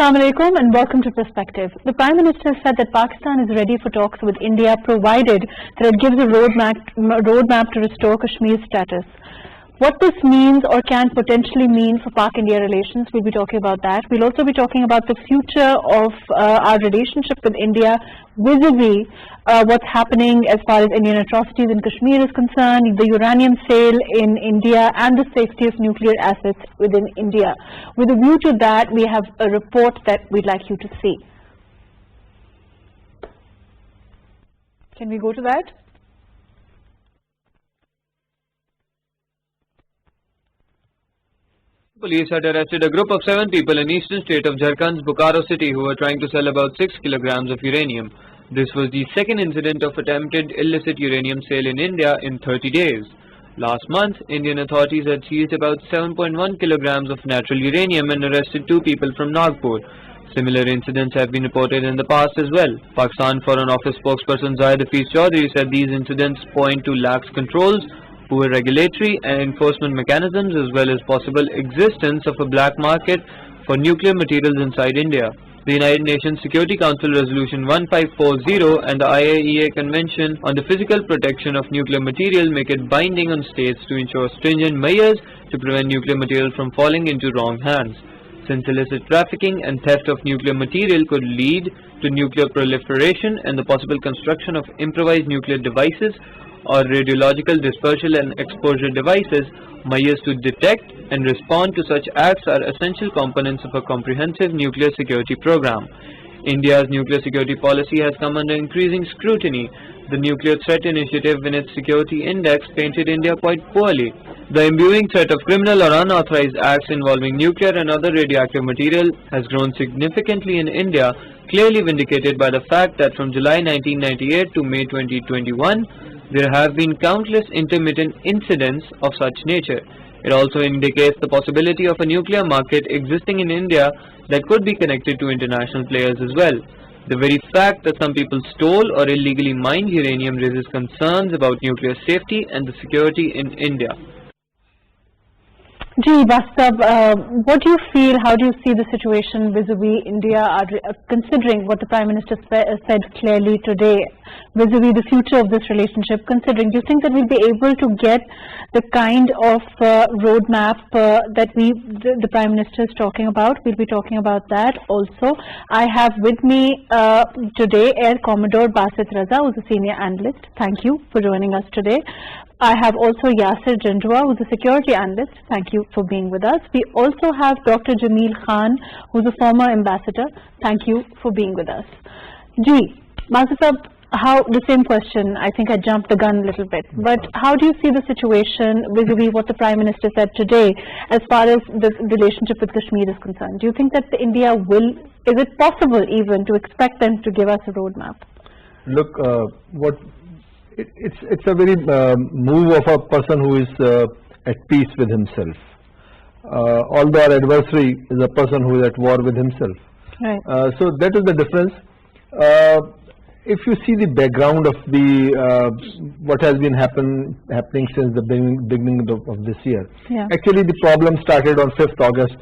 Assalamu alaikum and welcome to Perspective. The Prime Minister said that Pakistan is ready for talks with India provided that it gives a roadmap to restore Kashmir's status. What this means or can potentially mean for Pak-India relations, we'll be talking about that. We'll also be talking about the future of our relationship with India vis-a-vis what's happening as far as Indian atrocities in Kashmir is concerned, the uranium sale in India and the safety of nuclear assets within India. With a view to that, we have a report that we'd like you to see. Can we go to that? Police had arrested a group of 7 people in eastern state of Jharkhand's Bokaro city who were trying to sell about 6 kilograms of uranium. This was the second incident of attempted illicit uranium sale in India in 30 days. Last month, Indian authorities had seized about 7.1 kilograms of natural uranium and arrested 2 people from Nagpur. Similar incidents have been reported in the past as well. Pakistan Foreign Office spokesperson Zahid Hafiz Chaudhry said these incidents point to lax controls, poor regulatory and enforcement mechanisms, as well as possible existence of a black market for nuclear materials inside India. The United Nations Security Council Resolution 1540 and the IAEA Convention on the Physical Protection of Nuclear Material make it binding on states to ensure stringent measures to prevent nuclear material from falling into wrong hands. Since illicit trafficking and theft of nuclear material could lead to nuclear proliferation and the possible construction of improvised nuclear devices or radiological dispersal and exposure devices, measures to detect and respond to such acts are essential components of a comprehensive nuclear security program. India's nuclear security policy has come under increasing scrutiny. The Nuclear Threat Initiative in its security index painted India quite poorly. The imbuing threat of criminal or unauthorized acts involving nuclear and other radioactive material has grown significantly in India, clearly vindicated by the fact that from July 1998 to May 2021, there have been countless intermittent incidents of such nature. It also indicates the possibility of a nuclear market existing in India that could be connected to international players as well. The very fact that some people stole or illegally mined uranium raises concerns about nuclear safety and the security in India. What do you feel, how do you see the situation vis-a-vis India, considering what the Prime Minister said clearly today, vis-a-vis the future of this relationship, considering, do you think that we'll be able to get the kind of roadmap that the Prime Minister is talking about? We'll be talking about that also. I have with me today Air Commodore Basit Raza, who's a senior analyst. Thank you for joining us today. I have also Yasir Jindua, who's a security analyst. Thank you for being with us. We also have Dr. Jameel Khan, who's a former ambassador. Thank you for being with us. Basit Sahab, the same question, I think I jumped the gun a little bit, but how do you see the situation vis-a-vis what the Prime Minister said today as far as the relationship with Kashmir is concerned? Do you think that India is it possible even to expect them to give us a roadmap? Look, it's a very move of a person who is at peace with himself. Although our adversary is a person who is at war with himself. Right. So that is the difference. If you see the background of what has been happening since the beginning of this year, actually the problem started on 5th August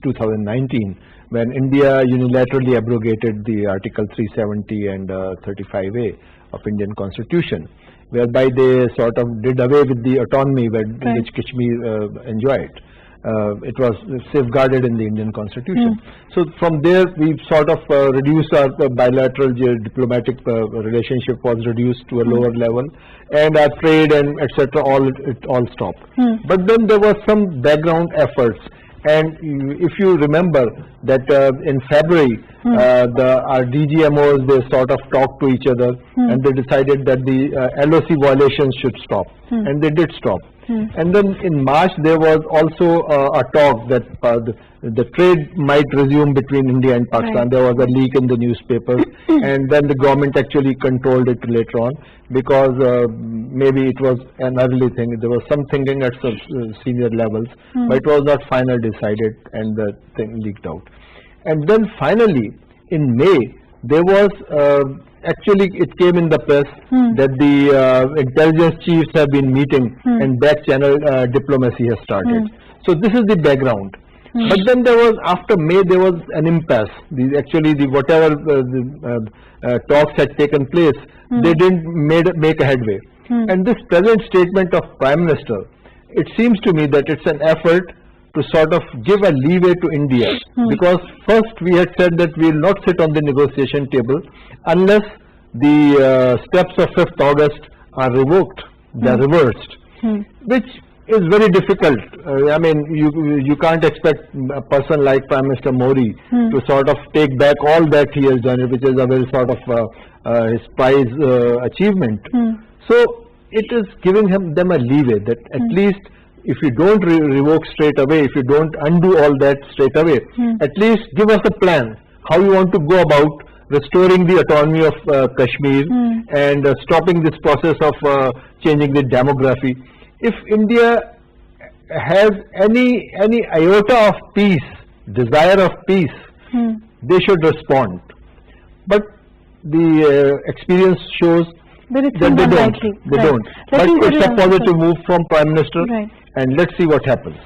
2019 when India unilaterally abrogated the Article 370 and 35A of Indian Constitution, whereby they sort of did away with the autonomy which Kashmir enjoyed. It was safeguarded in the Indian Constitution. So from there we sort of reduced our bilateral diplomatic relationship was reduced to a lower level, and our trade and etc. all stopped. But then there were some background efforts, and if you remember that in February our DGMOs, they sort of talked to each other and they decided that the LOC violations should stop, and they did stop. And then in March there was also a talk that the trade might resume between India and Pakistan. There was a leak in the newspapers, and then the government actually controlled it later on because maybe it was an early thing. There was some thinking at some senior levels, but it was not final decided, and the thing leaked out. And then finally in May there was actually it came in the press that the intelligence chiefs have been meeting and back channel diplomacy has started. So this is the background. But then there was, after May, there was an impasse. Actually, whatever talks had taken place, they didn't make a headway. And this present statement of Prime Minister, it seems to me that it's an effort to sort of give a leeway to India, because first we had said that we will not sit on the negotiation table unless the steps of 5th August are revoked, they are reversed, which is very difficult. I mean, you can't expect a person like Prime Minister Modi to sort of take back all that he has done, which is a very sort of his prize achievement. So it is giving them a leeway that at least if you don't revoke straight away, if you don't undo all that straight away, at least give us a plan how you want to go about restoring the autonomy of Kashmir and stopping this process of changing the demography. If India has any iota of peace, desire of peace, they should respond. But the experience shows that they don't. They don't. But it's a positive move from Prime Minister, and let's see what happens.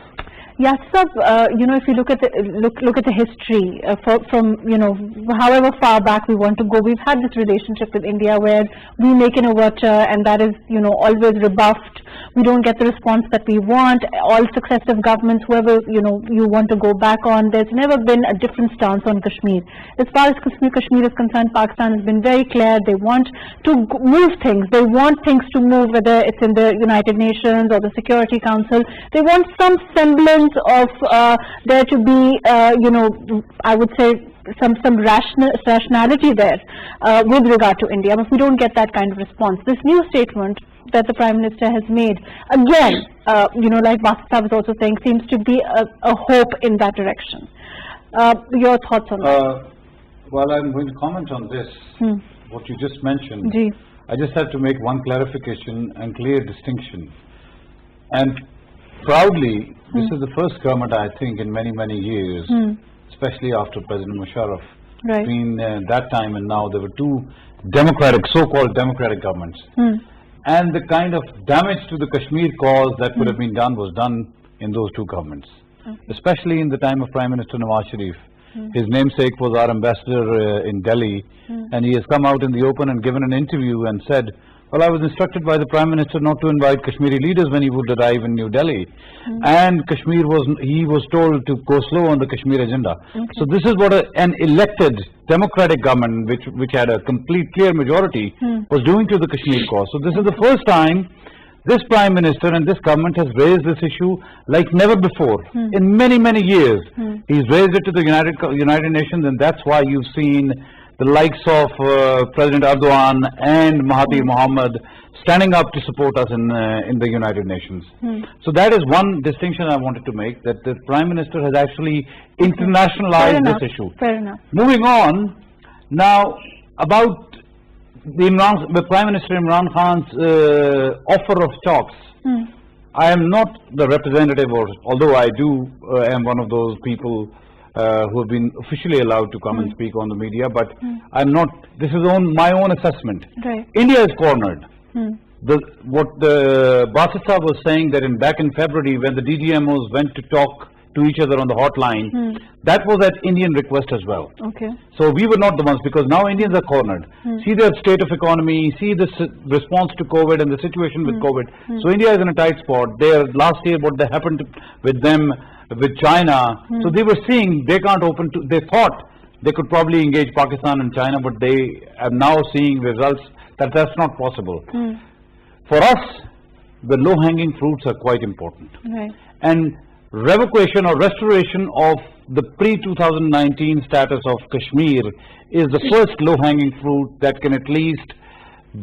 Yes, sir. If you look at the history from however far back we want to go, we've had this relationship with India where we make an overture and that is always rebuffed. We don't get the response that we want. All successive governments, whoever you want to go back on, there's never been a different stance on Kashmir. As far as Kashmir is concerned, Pakistan has been very clear. They want to move things. They want things to move, whether it's in the United Nations or the Security Council. They want some semblance of there to be, I would say some rationality there with regard to India. But we don't get that kind of response. This new statement that the Prime Minister has made, again, like Basit was also saying, seems to be a hope in that direction. Your thoughts on that? Well, I'm going to comment on this, what you just mentioned. I just have to make one clarification and clear distinction. And proudly, this is the first government, I think, in many, many years, especially after President Musharraf. Between that time and now, there were two so-called democratic governments. And the kind of damage to the Kashmir cause that could have been done was done in those two governments, especially in the time of Prime Minister Nawaz Sharif. His namesake was our ambassador in Delhi, and he has come out in the open and given an interview and said, well, I was instructed by the Prime Minister not to invite Kashmiri leaders when he would arrive in New Delhi. And he was told to go slow on the Kashmir agenda. So this is what an elected democratic government, which had a complete clear majority, was doing to the Kashmir cause. So this is the first time this Prime Minister and this government has raised this issue like never before. In many, many years, he's raised it to the United Nations, and that's why you've seen the likes of President Erdogan and Mahathir Mohamad standing up to support us in the United Nations. So that is one distinction I wanted to make, that the Prime Minister has actually internationalized this issue. Fair enough. Moving on, now about the Prime Minister Imran Khan's offer of talks. I am not the representative, although I am one of those people who have been officially allowed to come and speak on the media, but I'm not. This is my own assessment. India is cornered. What the Basit was saying, that back in February, when the DGMOs went to talk to each other on the hotline, that was at Indian request as well. So we were not the ones, because now Indians are cornered. See their state of economy, see the response to COVID and the situation with COVID. So India is in a tight spot. Last year, what happened with them, with China, so they were seeing they can't they thought they could probably engage Pakistan and China, but they are now seeing results that that's not possible. For us, the low-hanging fruits are quite important. And revocation or restoration of the pre-2019 status of Kashmir is the first low-hanging fruit that can at least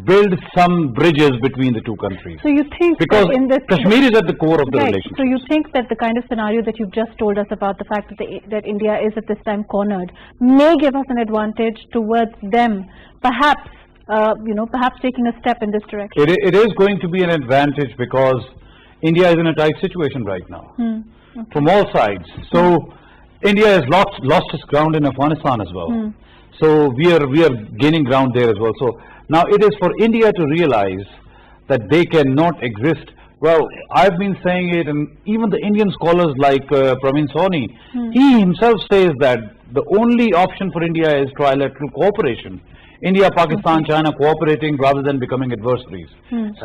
build some bridges between the two countries. So you think, because Kashmir is at the core of the relationship. So you think that the kind of scenario that you've just told us about, the fact that India is at this time cornered, may give us an advantage towards them, perhaps perhaps taking a step in this direction? It is going to be an advantage, because India is in a tight situation right now, from all sides. So India has lost its ground in Afghanistan as well. So we are gaining ground there as well. So now it is for India to realize that they cannot exist Well, I've been saying it, and even the Indian scholars like Praveen Soni, he himself says that the only option for India is trilateral cooperation. India, Pakistan, China cooperating rather than becoming adversaries.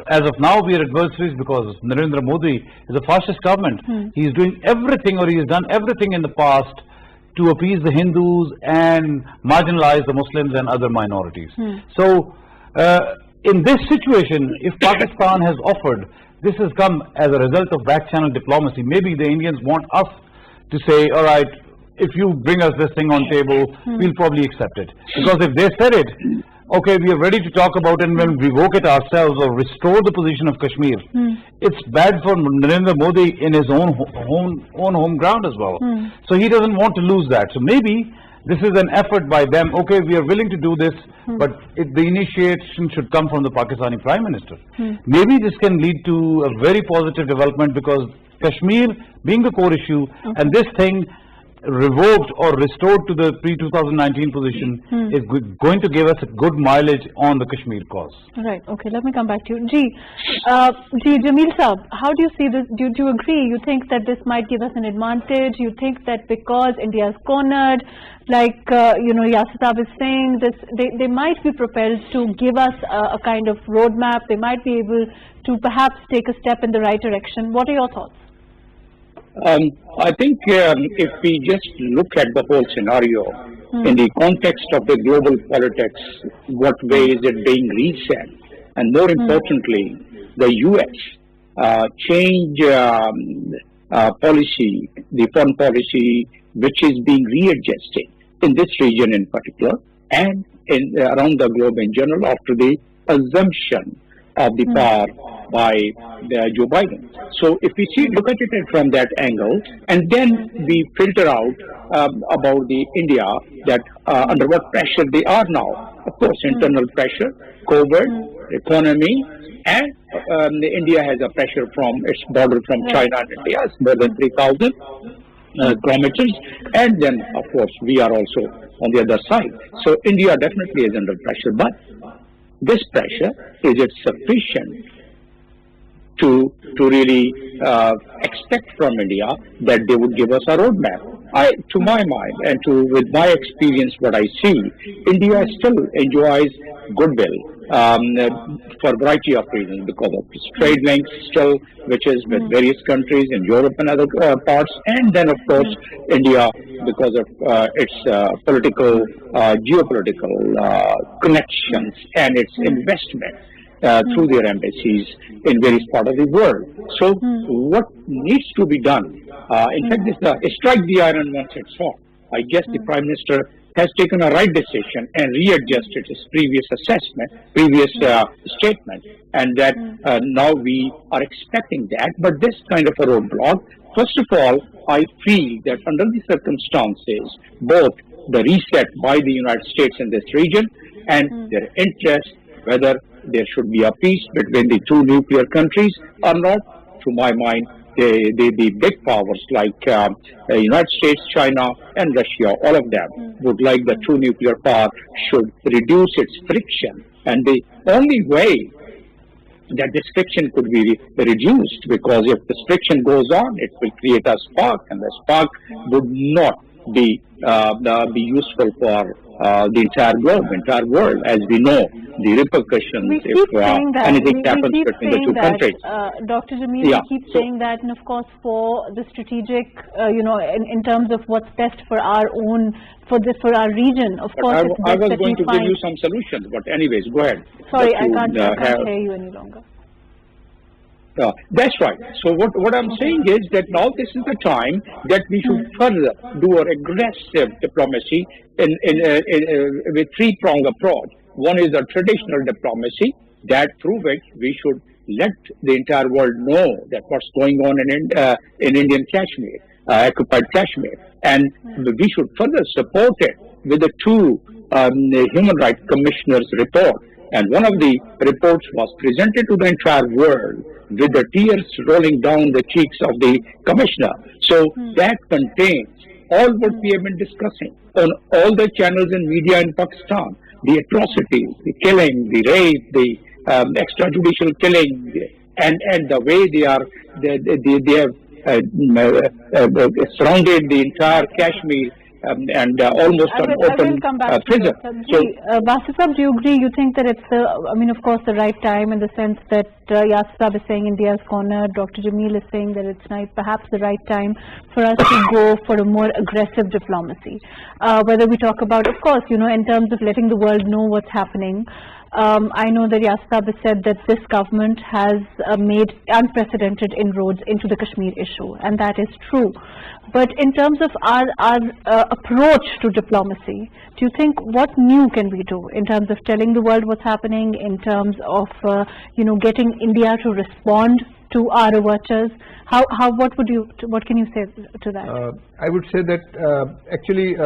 As of now, we are adversaries because Narendra Modi is a fascist government. He is doing everything, or he has done everything in the past to appease the Hindus and marginalize the Muslims and other minorities. So, in this situation, if Pakistan has offered, this has come as a result of back channel diplomacy. Maybe the Indians want us to say, all right, if you bring us this thing on table, we'll probably accept it. Because if they said it, okay, we are ready to talk about it and we'll revoke it ourselves or restore the position of Kashmir, it's bad for Narendra Modi in his own home ground as well. So he doesn't want to lose that. So maybe this is an effort by them, okay, we are willing to do this, but the initiation should come from the Pakistani Prime Minister. Maybe this can lead to a very positive development because Kashmir being the core issue and this thing revoked or restored to the pre-2019 position is going to give us a good mileage on the Kashmir cause. Right. Okay. Let me come back to you. Jameel Saab, how do you see this? Do you agree? You think that this might give us an advantage? You think that because India is cornered, like Yasir Saab is saying, they might be propelled to give us a kind of roadmap. They might be able to perhaps take a step in the right direction. What are your thoughts? I think if we just look at the whole scenario in the context of the global politics, what way is it being reset? And more importantly, the US change policy, the foreign policy, which is being readjusted in this region in particular and around the globe in general after the assumption of the power by Joe Biden. So if we look at it from that angle, and then we filter out about the India that under what pressure they are now. Of course, internal pressure, COVID, economy, and India has a pressure from its border from China and India, it's more than 3,000 kilometers, and then of course we are also on the other side. So India definitely is under pressure, but this pressure, is it sufficient to really expect from India that they would give us a roadmap? To my mind and with my experience, what I see, India still enjoys goodwill for a variety of reasons because of its trade links still, which is with various countries in Europe and other parts, and then of course India because of its political, geopolitical connections and its investment through their embassies in various parts of the world. So what needs to be done? In fact, this strike the iron once it's hot. I guess the Prime Minister has taken a right decision and readjusted his previous assessment, previous statement, and that now we are expecting that. But this kind of a roadblock, first of all, I feel that under the circumstances, both the reset by the United States in this region and their interest, whether there should be a peace between the two nuclear countries or not, to my mind, the big powers like United States, China, and Russia, all of them would like the true nuclear power should reduce its friction. And the only way that this friction could be reduced, because if this friction goes on, it will create a spark, and the spark would not be useful for the entire globe, entire world. As we know, the repercussions if anything happens between the two countries. Dr. Jameel, we keep saying that, and of course for the strategic, in terms of what's best for our own, for our region, of course. I was going to give you some solutions, but anyways, go ahead. Sorry, I can't hear you any longer. That's right. So what I'm saying is that now this is the time that we should further do an aggressive diplomacy with three-pronged approach. One is a traditional diplomacy, that through which we should let the entire world know that what's going on in Indian Kashmir, occupied Kashmir, and we should further support it with the two Human Rights Commissioners' report. And one of the reports was presented to the entire world with the tears rolling down the cheeks of the commissioner. So that contains all what we have been discussing on all the channels and media in Pakistan, the atrocities, the killing, the rape, the extrajudicial killing, and the way they have surrounded the entire Kashmir and almost an open prison. So, Basit Sahab, do you agree? You think that it's, I mean, of course, the right time in the sense that Yasir Sahab is saying India's cornered, Dr. Jameel is saying that it's perhaps the right time for us to go for a more aggressive diplomacy. Whether we talk about, of course, you know, in terms of letting the world know what's happening. I know that Yasir Sahab has said that this government has made unprecedented inroads into the Kashmir issue, and that is true. But in terms of our approach to diplomacy, do you think what new can we do in terms of telling the world what's happening, in terms of you know, getting India to respond to our overtures? What can you say to that? I would say that actually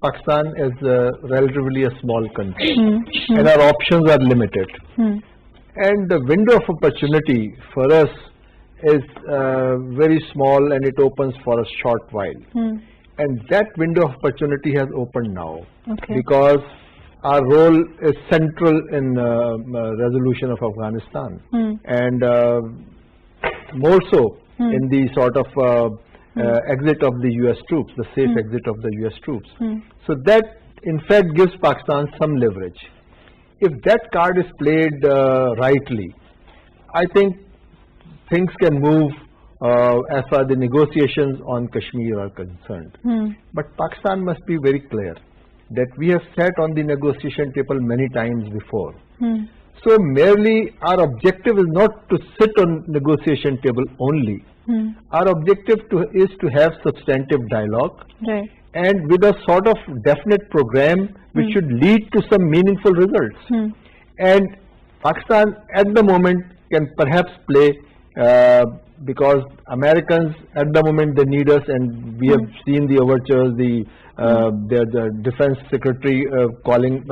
Pakistan is relatively a small country, and our options are limited. And the window of opportunity for us is very small, and it opens for a short while. And that window of opportunity has opened now, because our role is central in resolution of Afghanistan, and more so in the sort of exit of the US troops, the safe exit of the US troops. So that in fact gives Pakistan some leverage. If that card is played rightly, I think things can move as far as the negotiations on Kashmir are concerned. But Pakistan must be very clear that we have sat on the negotiation table many times before. So merely our objective is not to sit on negotiation table only. Our objective is to have substantive dialogue, and with a sort of definite program which should lead to some meaningful results. And Pakistan at the moment can perhaps play, because Americans at the moment they need us, and we have seen the overtures, the defense secretary calling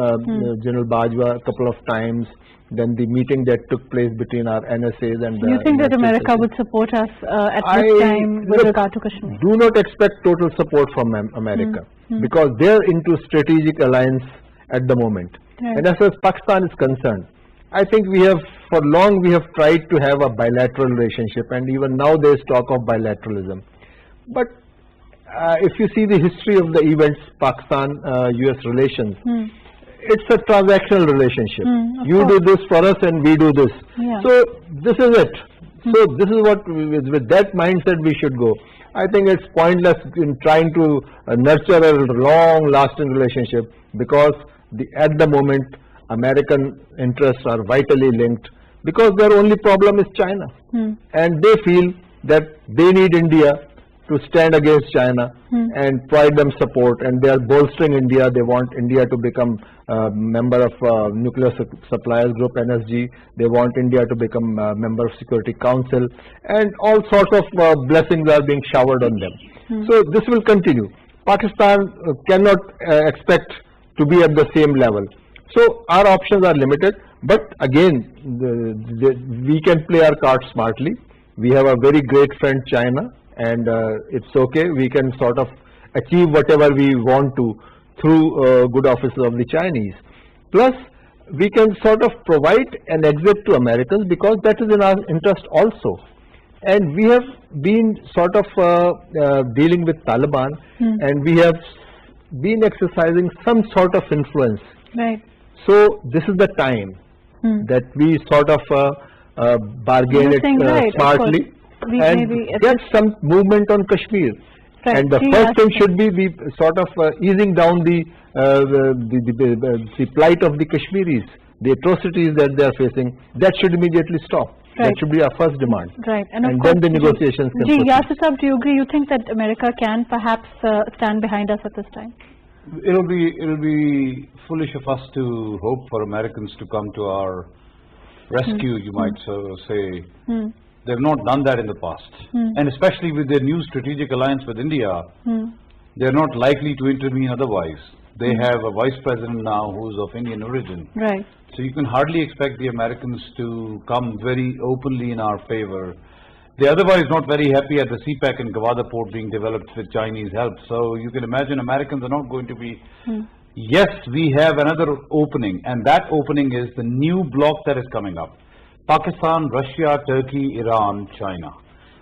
General Bajwa a couple of times. Then the meeting that took place between our NSAs and do you think that America would support us at this time with regard to Kashmir? Do not expect total support from America, because they're into strategic alliance at the moment. And as far as Pakistan is concerned, I think we have, for long we have tried to have a bilateral relationship, and even now there is talk of bilateralism. But if you see the history of the events, Pakistan-US relations, it's a transactional relationship. You do this for us and we do this. So this is it. So this is what, with that mindset we should go. I think it's pointless in trying to nurture a long lasting relationship, because at the moment American interests are vitally linked, because their only problem is China. And they feel that they need India to stand against China and provide them support, and they are bolstering India. They want India to become a member of Nuclear Suppliers Group, NSG. They want India to become a member of Security Council, and all sorts of blessings are being showered on them. So this will continue. Pakistan cannot expect to be at the same level. So our options are limited, but again, we can play our cards smartly. We have a very great friend China, and it's okay. We can sort of achieve whatever we want to through good offices of the Chinese. Plus, we can sort of provide an exit to Americans, because that is in our interest also. And we have been sort of dealing with Taliban, and we have been exercising some sort of influence. So this is the time that we sort of bargain it smartly and get some movement on Kashmir. And the first thing should be the sort of easing down the plight of the Kashmiris, the atrocities that they are facing. That should immediately stop. That should be our first demand. And then the negotiations can proceed. Yasir Sahab, do you agree? You think that America can perhaps stand behind us at this time? It'll be foolish of us to hope for Americans to come to our rescue, you might say. They've not done that in the past. And especially with their new strategic alliance with India, they're not likely to intervene otherwise. They have a vice president now who's of Indian origin. So you can hardly expect the Americans to come very openly in our favor. They're otherwise not very happy at the CPEC in Gawada port being developed with Chinese help. So you can imagine Americans are not going to be... Yes, we have another opening, and that opening is the new bloc that is coming up. Pakistan, Russia, Turkey, Iran, China.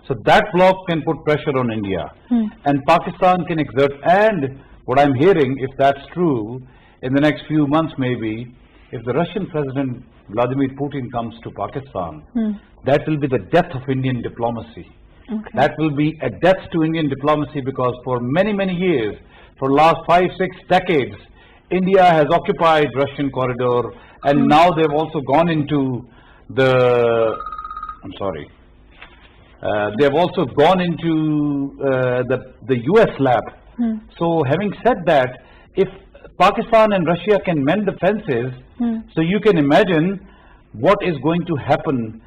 So that bloc can put pressure on India. And Pakistan can exert, and what I'm hearing, if that's true, in the next few months maybe, if the Russian President Vladimir Putin comes to Pakistan, that will be the death of Indian diplomacy. That will be a death to Indian diplomacy, because for many, many years, for last 5-6 decades, India has occupied Russian corridor, and now they've also gone into the, they've also gone into the US lab. So having said that, if Pakistan and Russia can mend the fences, so you can imagine what is going to happen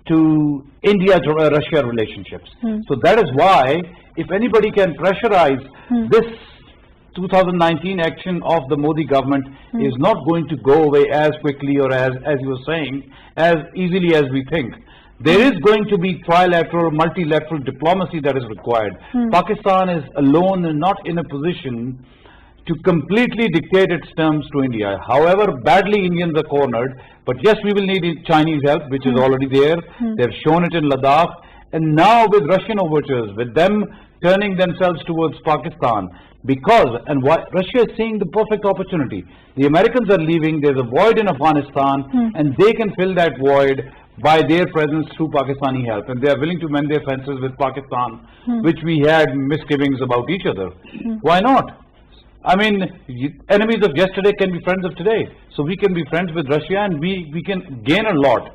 to India-Russia relationships. So that is why, if anybody can pressurize this 2019 action of the Modi government, is not going to go away as quickly, or as you were saying, as easily as we think. There is going to be trilateral, multilateral diplomacy that is required. Pakistan is alone and not in a position to completely dictate its terms to India. However badly Indians are cornered, but yes, we will need Chinese help, which is already there. They've shown it in Ladakh. And now with Russian overtures, with them turning themselves towards Pakistan, because, and why, Russia is seeing the perfect opportunity. The Americans are leaving, there's a void in Afghanistan, and they can fill that void by their presence through Pakistani help. And they are willing to mend their fences with Pakistan, which we had misgivings about each other. Why not? I mean, enemies of yesterday can be friends of today. So we can be friends with Russia, and we can gain a lot.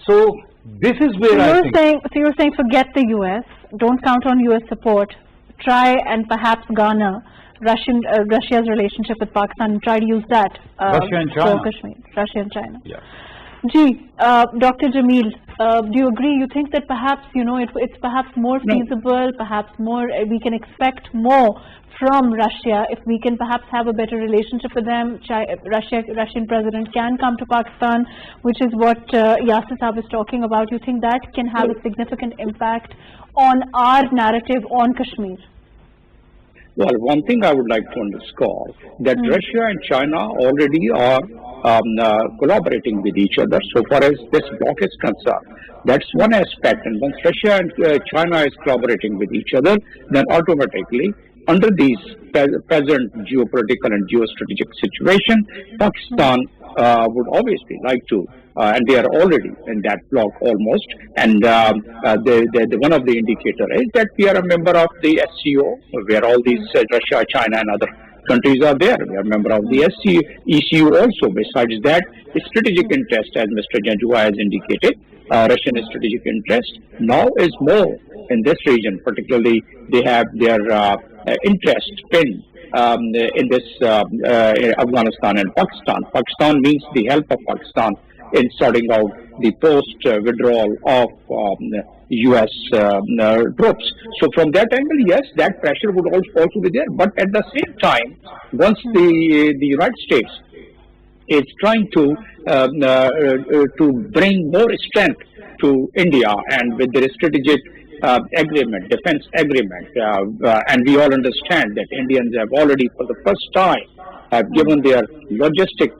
So this is where I think... So you're saying forget the US, don't count on US support, try and perhaps garner Russia's relationship with Pakistan, and try to use that Russia and China. for Kashmir. Russia and China. Yeah. Dr. Jameel, do you agree? You think that perhaps, it's perhaps more feasible, perhaps more, we can expect more from Russia if we can perhaps have a better relationship with them. Russian president can come to Pakistan, which is what Yasir Saab is talking about. You think that can have a significant impact on our narrative on Kashmir? Well, one thing I would like to underscore, that Russia and China already are collaborating with each other so far as this bloc is concerned. That's one aspect. And once Russia and China is collaborating with each other, then automatically, under these present geopolitical and geostrategic situation, Pakistan would obviously like to, and they are already in that bloc almost, and one of the indicators is that we are a member of the SCO, where all these Russia, China and other countries are there. We are a member of the ECU also. Besides that, the strategic interest, as Mr. Janjua has indicated, Russian strategic interest now is more in this region. Particularly, they have their interest pinned in this Afghanistan and Pakistan. Pakistan means the help of Pakistan in sorting out the post-withdrawal of U.S. troops. So from that angle, yes, that pressure would also be there. But at the same time, once the United States is trying to bring more strength to India, and with the strategic agreement, defense agreement, and we all understand that Indians have already for the first time have given their logistic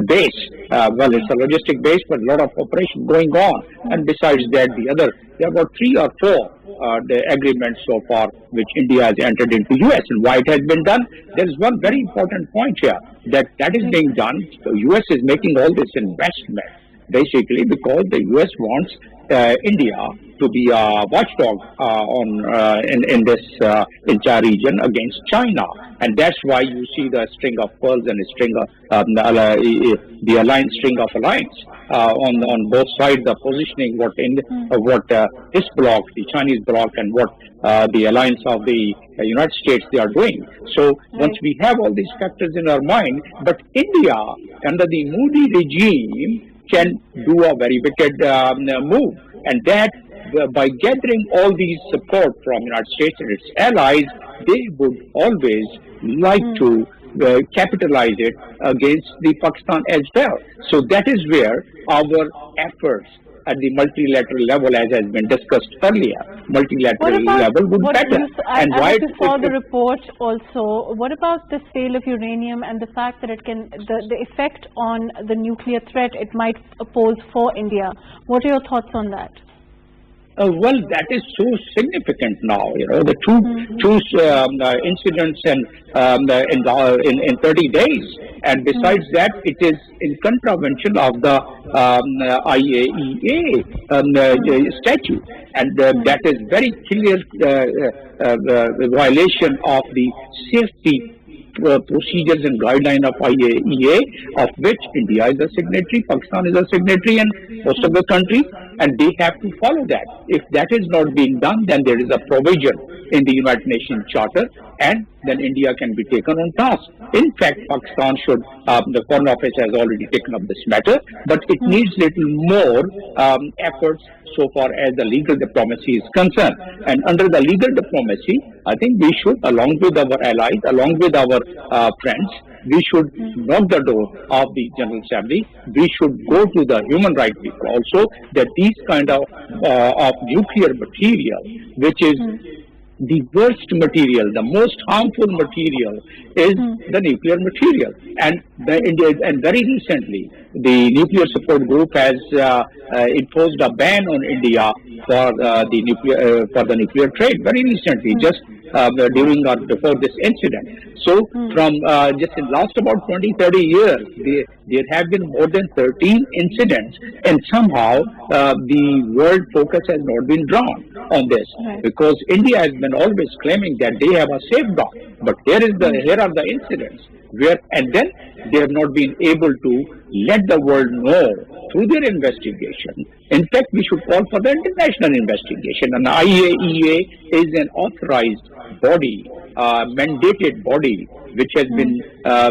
base. Well, it's a logistic base, but a lot of operation going on. And besides that, there are about 3 or 4 the agreements so far which India has entered into US. And why it has been done? There is one very important point here, that is being done. The US is making all this investment basically because the US wants India to be a watchdog in this entire region against China, and that's why you see the string of pearls and the string of the alliance string of alliance on both sides. The positioning what this bloc, the Chinese bloc, and what the alliance of the United States they are doing. So once we have all these factors in our mind, but India under the Modi regime can do a very wicked move, and that by gathering all these support from United States and its allies, they would always like to capitalize it against the Pakistan as well. So that is where our efforts at the multilateral level, as has been discussed earlier. Multilateral level would be better. And why you saw the report also, what about the sale of uranium and the fact that it can, the effect on the nuclear threat it might pose for India? What are your thoughts on that? Well, that is so significant now. You know, the two incidents in 30 days, and besides that, it is in contravention of the IAEA statute, and that is very clear violation of the safety procedures and guideline of IAEA, of which India is a signatory, Pakistan is a signatory, and most of the countries, and they have to follow that. If that is not being done, then there is a provision in the United Nations Charter, and then India can be taken on task. In fact, Pakistan should, the Foreign Office has already taken up this matter, but it needs little more efforts so far as the legal diplomacy is concerned. And under the legal diplomacy, I think we should, along with our allies, along with our friends, we should knock the door of the General Assembly. We should go to the human rights people also, that these kind of nuclear material, which is the worst material, the most harmful material is the nuclear material. And very recently, the Nuclear Support Group has imposed a ban on India for the nuclear trade. Very recently, just during or before this incident. So, from just in last about 20-30 years, there have been more than 13 incidents, and somehow the world focus has not been drawn on this, because India has been always claiming that they have a safeguard, but here are the incidents where, and then they have not been able to let the world know through their investigation. In fact, we should call for the international investigation. And IAEA is an authorized body, mandated body, which has been,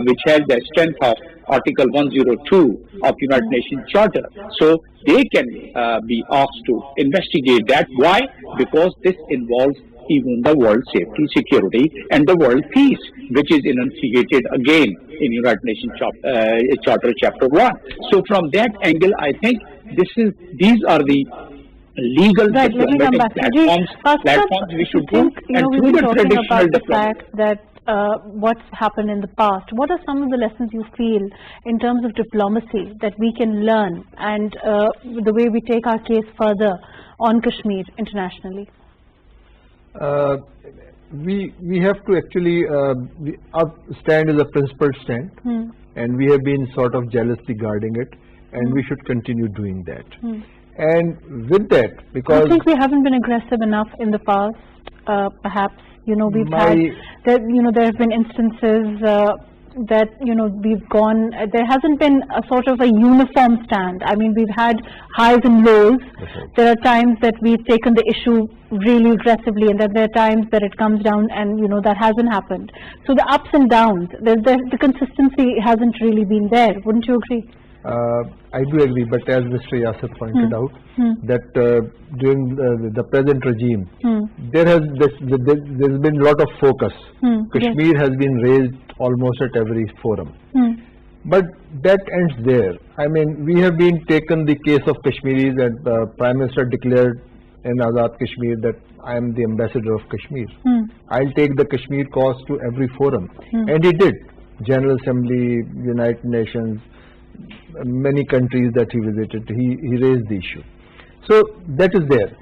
which has the strength of Article 102 of United Nations Charter. So they can be asked to investigate that. Why? Because this involves even the world safety, security, and the world peace, which is enunciated again in United Nations Charter Chapter 1. So from that angle, I think these are the legal diplomatic platforms we should do, and through the traditional diplomacy. That what's happened in the past, what are some of the lessons you feel in terms of diplomacy that we can learn, and the way we take our case further on Kashmir internationally? We have to actually, our stand is a principled stand, and we have been sort of jealously guarding it, and we should continue doing that. And with that, because I think we haven't been aggressive enough in the past, perhaps, we've had, there have been instances that, we've gone, there hasn't been a sort of a uniform stand. I mean, we've had highs and lows. There are times that we've taken the issue really aggressively, and then there are times that it comes down and, that hasn't happened. So the ups and downs, the consistency hasn't really been there. Wouldn't you agree? I do agree, but as Mr. Yasir pointed out, that during the present regime, there's been a lot of focus. Kashmir has been raised almost at every forum. But that ends there. I mean, we have been taken the case of Kashmiris, and the Prime Minister declared in Azad Kashmir that I am the ambassador of Kashmir. I'll take the Kashmir cause to every forum. And he did. General Assembly, United Nations, many countries that he visited, he raised the issue. So that is there.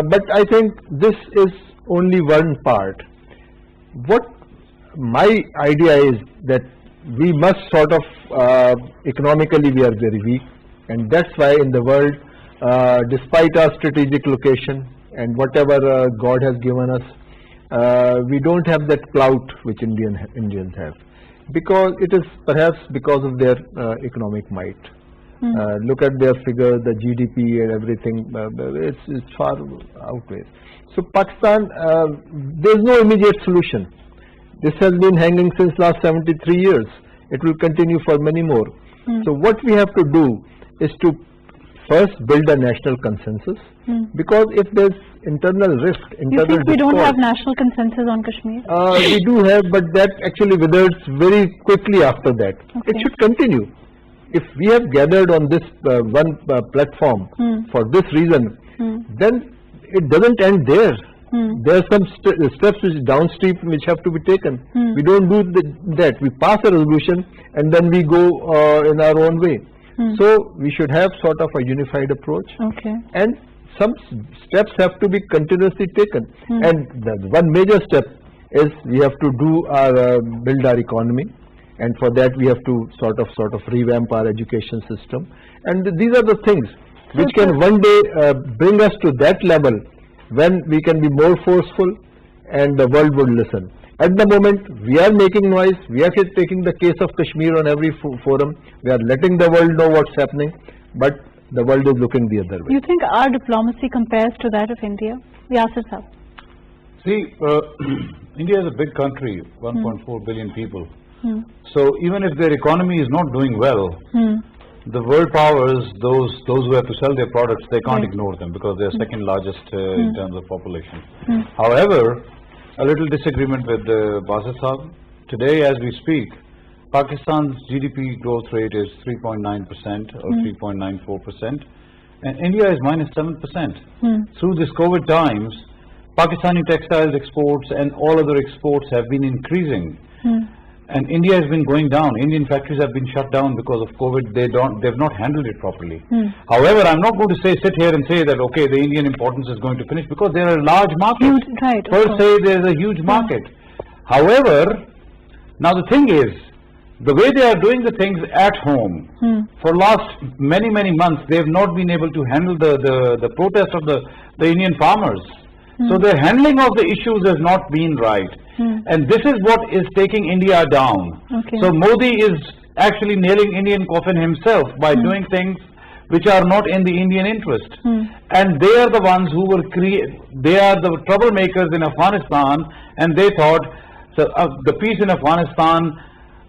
But I think this is only one part. What my idea is that we must sort of, economically we are very weak, and that's why in the world, despite our strategic location and whatever God has given us, we don't have that clout which Indians have. Because it is perhaps because of their economic might. Look at their figures, the GDP and everything, it's far outweighs. So Pakistan, there is no immediate solution. This has been hanging since last 73 years. It will continue for many more. So what we have to do is to first build a national consensus, because if there's internal rift, internal discord... You think we don't have national consensus on Kashmir? We do have, but that actually withers very quickly after that. It should continue. if we have gathered on this one platform for this reason, then it doesn't end there. There are some steps which downstream which have to be taken. We don't do that. We pass a resolution and then we go in our own way. So we should have sort of a unified approach. And some steps have to be continuously taken. And the one major step is we have to build our economy. And for that we have to sort of revamp our education system. And these are the things which can one day bring us to that level when we can be more forceful and the world would listen. At the moment, we are making noise, we are taking the case of Kashmir on every forum, we are letting the world know what's happening, but the world is looking the other way. You think our diplomacy compares to that of India? Yasir Sahab. See, India is a big country, 1.4 billion people. So even if their economy is not doing well, the world powers, those who have to sell their products, they can't ignore them because they are second largest in terms of population. However, a little disagreement with Basit Sahab. Today, as we speak, Pakistan's GDP growth rate is 3.9% or 3.94%, and India is -7%. Through this COVID times, Pakistani textiles exports and all other exports have been increasing. And India has been going down. Indian factories have been shut down because of COVID. They've not handled it properly. However, I'm not going to sit here and say that, okay, the Indian importance is going to finish because there are large markets. Per se, there's a huge market. However, now the thing is, the way they are doing the things at home, for last many months, they have not been able to handle the protest of the Indian farmers. So their handling of the issues has not been right. And this is what is taking India down. So Modi is actually nailing Indian coffin himself by doing things which are not in the Indian interest. And they are the ones who were they are the troublemakers in Afghanistan, and they thought the peace in Afghanistan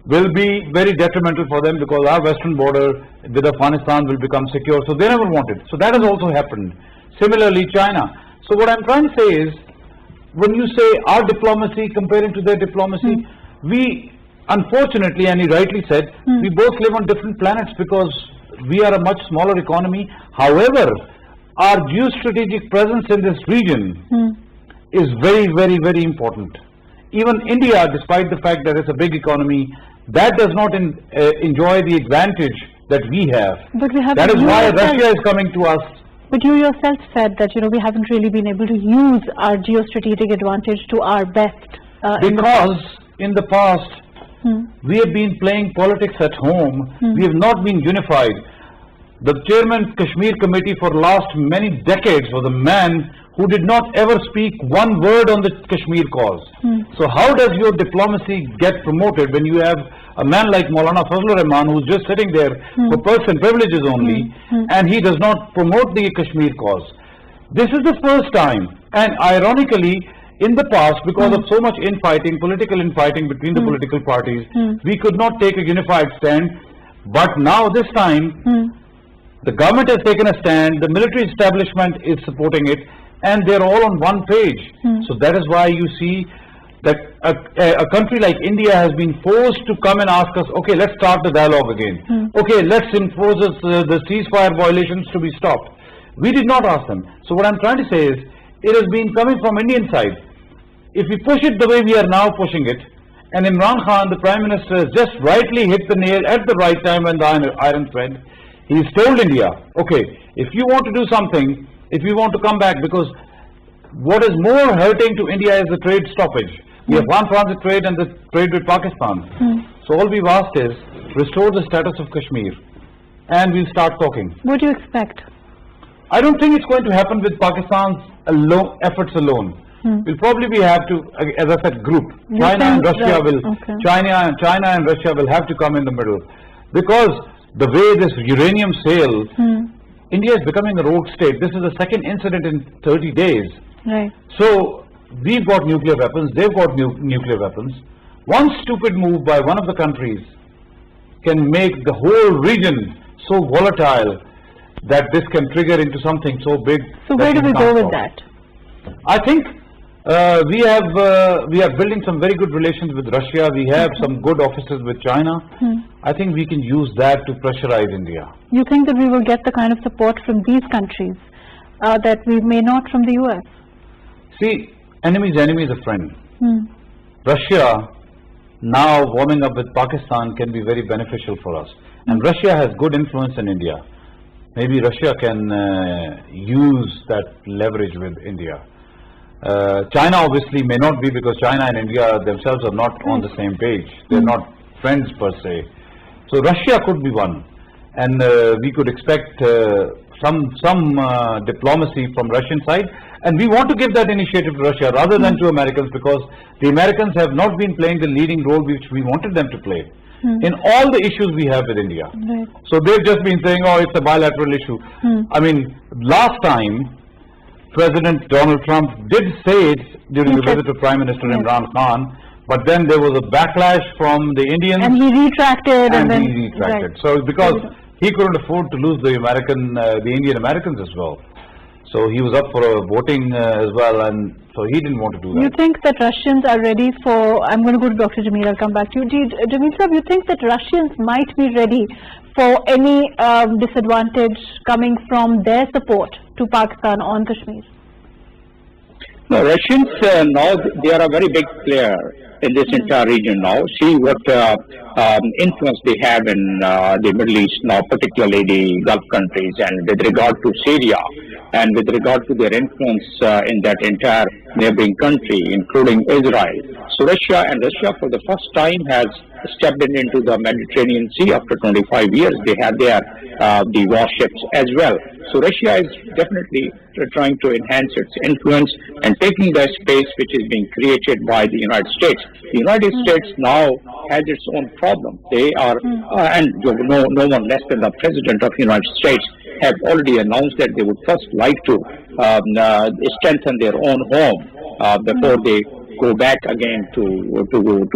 will be very detrimental for them because our western border with Afghanistan will become secure. So they never wanted. So that has also happened. Similarly, China. So what I'm trying to say is, when you say our diplomacy comparing to their diplomacy, we unfortunately, and he rightly said, we both live on different planets because we are a much smaller economy. However, our geostrategic presence in this region is very important. Even India, despite the fact that it's a big economy, that does not enjoy the advantage that we have. That is why Russia is coming to us. But you yourself said that, we haven't really been able to use our geostrategic advantage to our best. Because in the past, we have been playing politics at home. We have not been unified. The chairman Kashmir committee for last many decades was a man who did not ever speak one word on the Kashmir cause. So how does your diplomacy get promoted when you have a man like Maulana Fazlur Rahman who's just sitting there for perks and privileges only, and he does not promote the Kashmir cause? This is the first time, and ironically, in the past, because of so much infighting, political infighting between the political parties, we could not take a unified stand. But now this time, the government has taken a stand, the military establishment is supporting it, and they're all on one page. So that is why you see that a country like India has been forced to come and ask us, okay, let's start the dialogue again. Okay, let's enforce the ceasefire violations to be stopped. We did not ask them. So what I'm trying to say is, it has been coming from Indian side. If we push it the way we are now pushing it, and Imran Khan, the Prime Minister, has just rightly hit the nail at the right time when the iron thread, he's told India, okay, if you want to do something, if you want to come back, because what is more hurting to India is the trade stoppage. We have one transit trade and the trade with Pakistan. So all we've asked is, restore the status of Kashmir, and we'll start talking. What do you expect? I don't think it's going to happen with Pakistan's efforts alone. We'll probably have to, as I said, group. China and Russia will have to come in the middle, because the way this uranium sale, India is becoming a rogue state. This is the second incident in 30 days. So we've got nuclear weapons, they've got nuclear weapons. One stupid move by one of the countries can make the whole region so volatile that this can trigger into something so big. So where do we go with that? I think We are building some very good relations with Russia. We have some good offices with China. I think we can use that to pressurize India. You think that we will get the kind of support from these countries that we may not from the US? See, enemy's enemy is a friend. Russia now warming up with Pakistan can be very beneficial for us. And Russia has good influence in India. Maybe Russia can use that leverage with India. China obviously may not be, because China and India themselves are not on the same page. They're not friends per se. So Russia could be one, and we could expect some diplomacy from Russian side, and we want to give that initiative to Russia rather than to Americans, because the Americans have not been playing the leading role which we wanted them to play in all the issues we have with India. So they've just been saying, oh, it's a bilateral issue. I mean, last time President Donald Trump did say it during the visit of Prime Minister Imran Khan, but then there was a backlash from the Indians. And he retracted. He retracted. Right. So because he couldn't afford to lose the Indian Americans as well. So he was up for a voting as well, and so he didn't want to do that. You think that Russians are ready for, I'm going to go to Dr. Jameel, I'll come back to you. Jameel Sahab, you think that Russians might be ready for any disadvantage coming from their support to Pakistan on Kashmir? No, Russians now, they are a very big player in this entire region now. See what influence they have in the Middle East now, particularly the Gulf countries, and with regard to Syria, and with regard to their influence in that entire neighboring country, including Israel. So Russia for the first time has stepped into the Mediterranean Sea after 25 years. They have their the warships as well. So Russia is definitely trying to enhance its influence and taking the space which is being created by the United States. The United States now has its own problem. They are, and no one less than the President of the United States have already announced that they would first like to strengthen their own home before they go back again to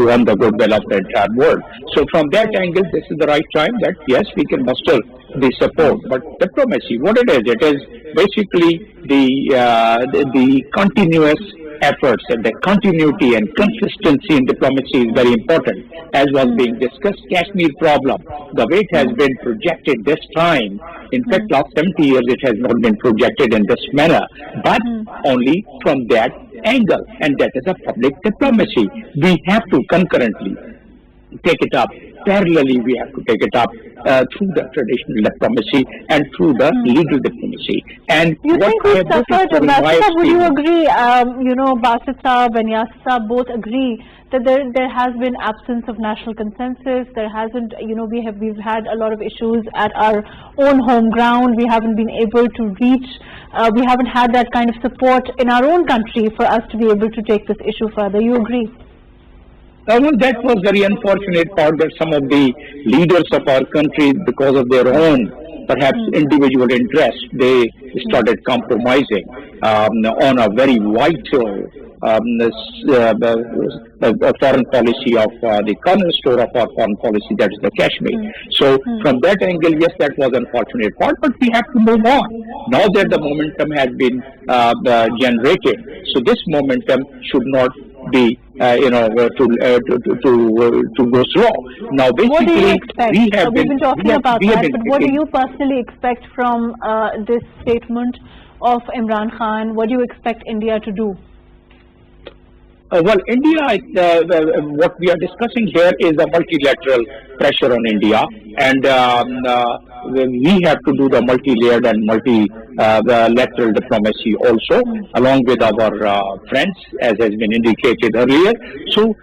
earn the goodwill of the entire world. So from that angle, this is the right time that yes, we can muster the support. But diplomacy, what it is basically the continuous efforts, and the continuity and consistency in diplomacy is very important. As was being discussed, Kashmir problem, the way it has been projected this time, in fact last 70 years it has not been projected in this manner, but only from that angle, and that is a public diplomacy. We have to concurrently take it up. Parallelly, we have to take it up through the traditional diplomacy and through the legal diplomacy. And you think we suffered, would you agree, Basit Saab and Yasir Saab both agree that there has been absence of national consensus, there hasn't, we've had a lot of issues at our own home ground, we haven't been able to reach, we haven't had that kind of support in our own country for us to be able to take this issue further. You agree? Well, that was very unfortunate part that some of the leaders of our country, because of their own perhaps individual interest, they started compromising on a very vital foreign policy of the cornerstone of our foreign policy, that is the Kashmir. So from that angle, yes, that was an unfortunate part, but we have to move on. Now that the momentum has been generated, so this momentum should not be to go slow. Now basically, what do you expect? We've been talking about that, but what do you personally expect from this statement of Imran Khan? What do you expect India to do? Well, India, what we are discussing here is a multilateral pressure on India, and we have to do the multi-layered and multilateral diplomacy also, along with our friends, as has been indicated earlier. So,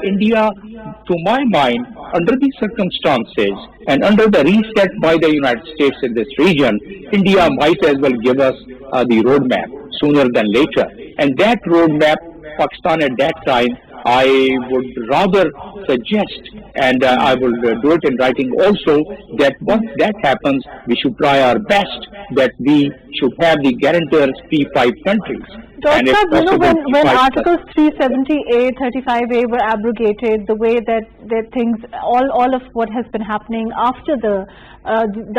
India, to my mind, under these circumstances and under the reset by the United States in this region, India might as well give us the roadmap sooner than later, and that roadmap, Pakistan at that time, I would rather suggest, and I will do it in writing also, that once that happens, we should try our best that we should have the guarantors P5 countries. Dr. When Articles 370A, 35A were abrogated, the way that things, all of what has been happening after the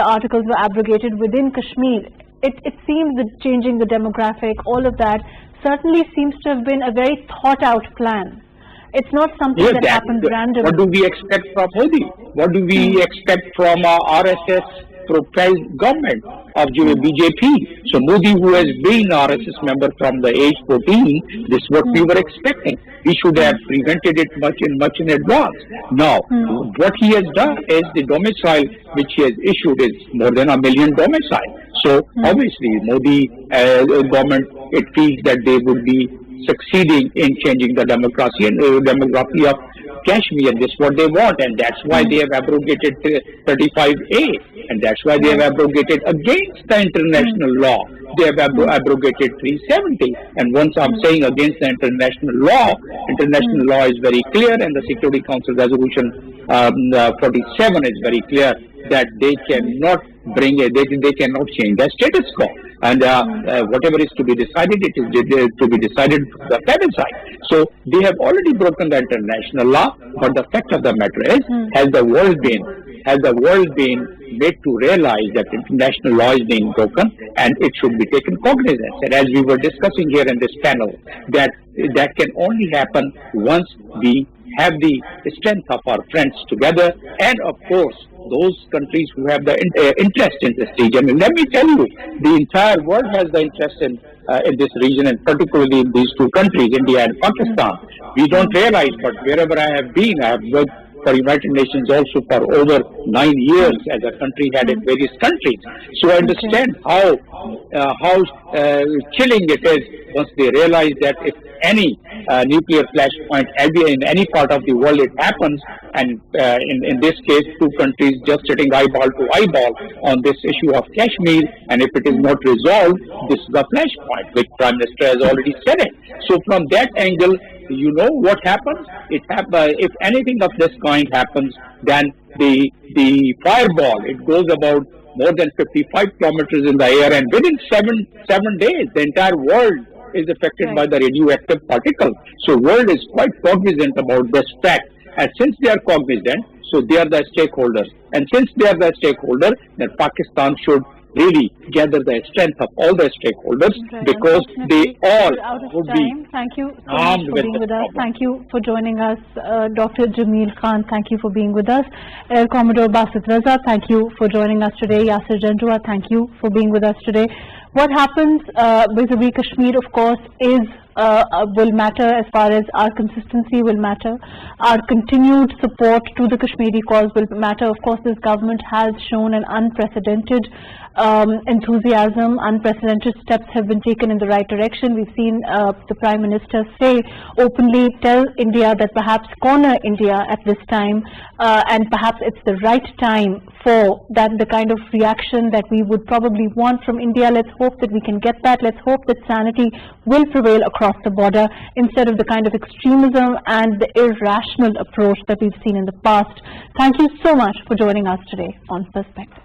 articles were abrogated within Kashmir, it seems that changing the demographic, all of that, certainly seems to have been a very thought-out plan. It's not something that happened randomly. What do we expect from Modi? What do we expect from RSS profiled government of BJP? So Modi, who has been RSS member from the age 14, this is what we were expecting. We should have prevented it much in advance. Now, what he has done is the domicile which he has issued is more than 1 million domicile. So obviously Modi government, it feels that they would be succeeding in changing the democracy and demography of Kashmir. This is what they want, and that's why they have abrogated 35A, and that's why they have abrogated against the international law. They have abrogated 370. And once I'm saying against the international law is very clear, and the Security Council resolution 47 is very clear that they cannot they cannot change the status quo, and whatever is to be decided, it is to be decided from the federal side. So they have already broken the international law, but the fact of the matter is, has the world been made to realize that international law is being broken and it should be taken cognizance. And as we were discussing here in this panel, that can only happen once we have the strength of our friends together, and of course those countries who have the interest in this region. And let me tell you, the entire world has the interest in this region, and particularly in these two countries, India and Pakistan. We don't realize, but wherever I have been, I have worked for United Nations also for over 9 years as a country head in various countries. So I understand how chilling it is once they realize that if any nuclear flashpoint in any part of the world it happens, and in this case 2 countries just sitting eyeball to eyeball on this issue of Kashmir, and if it is not resolved, this is a flashpoint, which Prime Minister has already said it. So from that angle, you know what happens? If anything of this kind happens, then the fireball, it goes about more than 55 kilometers in the air, and within seven days, the entire world is affected by the radioactive particle. So world is quite cognizant about this fact, and since they are cognizant, so they are the stakeholders, and since they are the stakeholder, then Pakistan should really gather the strength of all the stakeholders, because they all would be Thank you so much for being with us. Thank you for joining us, Dr. Jameel Khan. Thank you for being with us. Air Commodore Basit Raza, thank you for joining us today. Yasir Janjua, thank you for being with us today. What happens vis-a-vis Kashmir, of course, will matter as far as our consistency will matter. Our continued support to the Kashmiri cause will matter. Of course, this government has shown an unprecedented enthusiasm. Unprecedented steps have been taken in the right direction. We've seen the Prime Minister openly tell India that perhaps corner India at this time, and perhaps it's the right time for the kind of reaction that we would probably want from India. Let's hope that we can get that. Let's hope that sanity will prevail across the border instead of the kind of extremism and the irrational approach that we've seen in the past. Thank you so much for joining us today on Perspective.